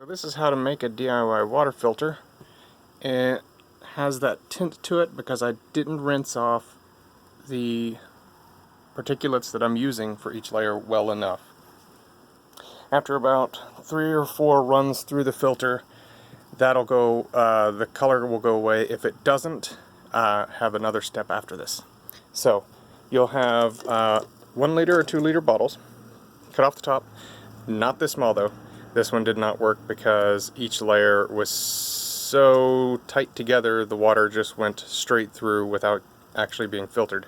This is how to make a DIY water filter. It has that tint to it because I didn't rinse off the particulates that I'm using for each layer well enough. After about 3 or 4 runs through the filter, that'll go, the color will go away. If it doesn't, have another step after this. So you'll have 1 liter or 2 liter bottles. Cut off the top. Not this small though. This one did not work because each layer was so tight together the water just went straight through without actually being filtered.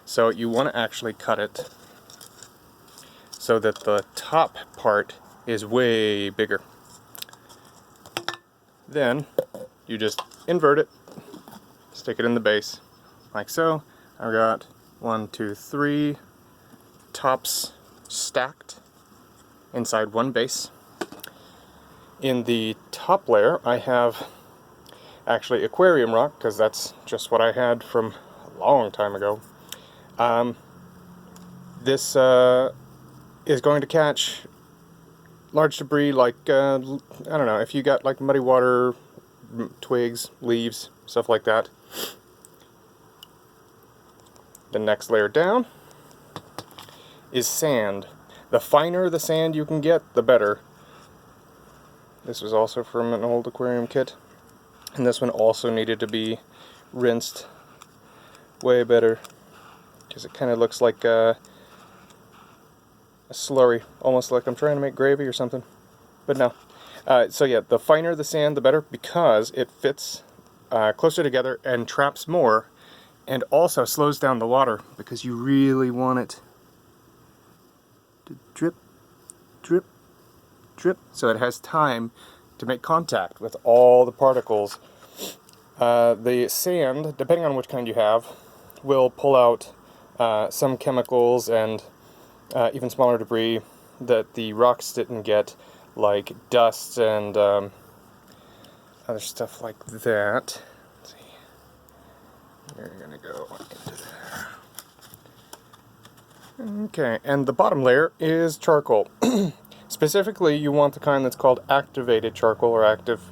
So you want to actually cut it so that the top part is way bigger. Then you just invert it, stick it in the base like so. I've got 1, 2, 3 tops stacked inside one base. In the top layer I have actually aquarium rock, because that's just what I had from a long time ago. This is going to catch large debris like, I don't know, if you got like muddy water, twigs, leaves, stuff like that. The next layer down is sand. The finer the sand you can get, the better. This was also from an old aquarium kit. And this one also needed to be rinsed way better, because it kind of looks like a slurry, almost like I'm trying to make gravy or something. But no. So yeah, the finer the sand, the better, because it fits closer together and traps more, and also slows down the water, because you really want it to drip, drip, drip, so it has time to make contact with all the particles. The sand, depending on which kind you have, will pull out some chemicals and even smaller debris that the rocks didn't get, like dust and other stuff like that. Let's see. You're gonna go into there. Okay, and the bottom layer is charcoal. Specifically, you want the kind that's called activated charcoal or active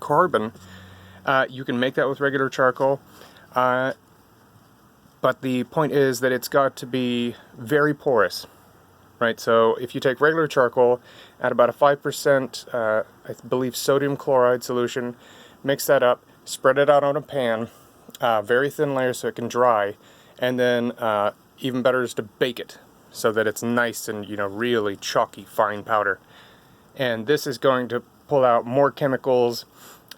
carbon. You can make that with regular charcoal, but the point is that it's got to be very porous, right? So if you take regular charcoal, add about a 5%, I believe, sodium chloride solution, mix that up, spread it out on a pan, very thin layers so it can dry, and then even better is to bake it, so that it's nice and, you know, really chalky, fine powder. And this is going to pull out more chemicals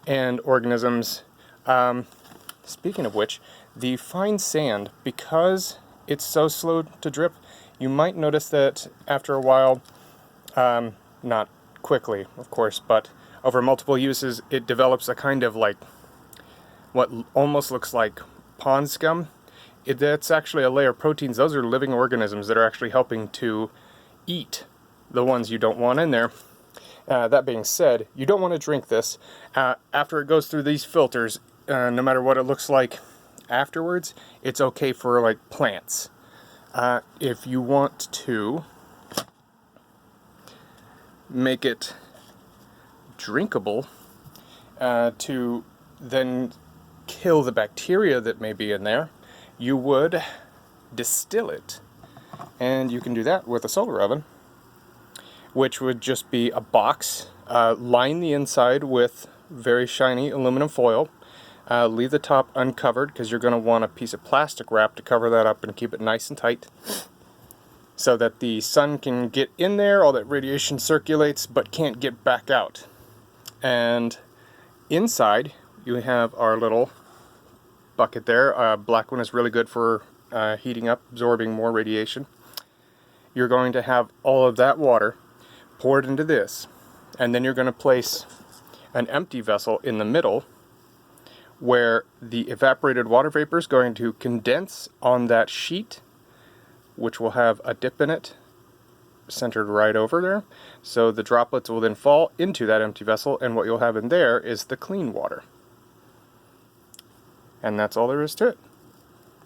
and organisms. Speaking of which, the fine sand, because it's so slow to drip, you might notice that after a while, not quickly, of course, but over multiple uses, it develops a kind of like what almost looks like pond scum. That's actually a layer of proteins. Those are living organisms that are actually helping to eat the ones you don't want in there. That being said, you don't want to drink this. After it goes through these filters, no matter what it looks like afterwards, it's okay for like plants. If you want to make it drinkable, to then kill the bacteria that may be in there, you would distill it. And you can do that with a solar oven, which would just be a box, line the inside with very shiny aluminum foil, leave the top uncovered because you're going to want a piece of plastic wrap to cover that up and keep it nice and tight, so that the sun can get in there, all that radiation circulates but can't get back out. And inside you have our little bucket there. Black one is really good for heating up, absorbing more radiation. You're going to have all of that water poured into this, and then you're going to place an empty vessel in the middle where the evaporated water vapor is going to condense on that sheet, which will have a dip in it centered right over there. So the droplets will then fall into that empty vessel, and what you'll have in there is the clean water. And that's all there is to it.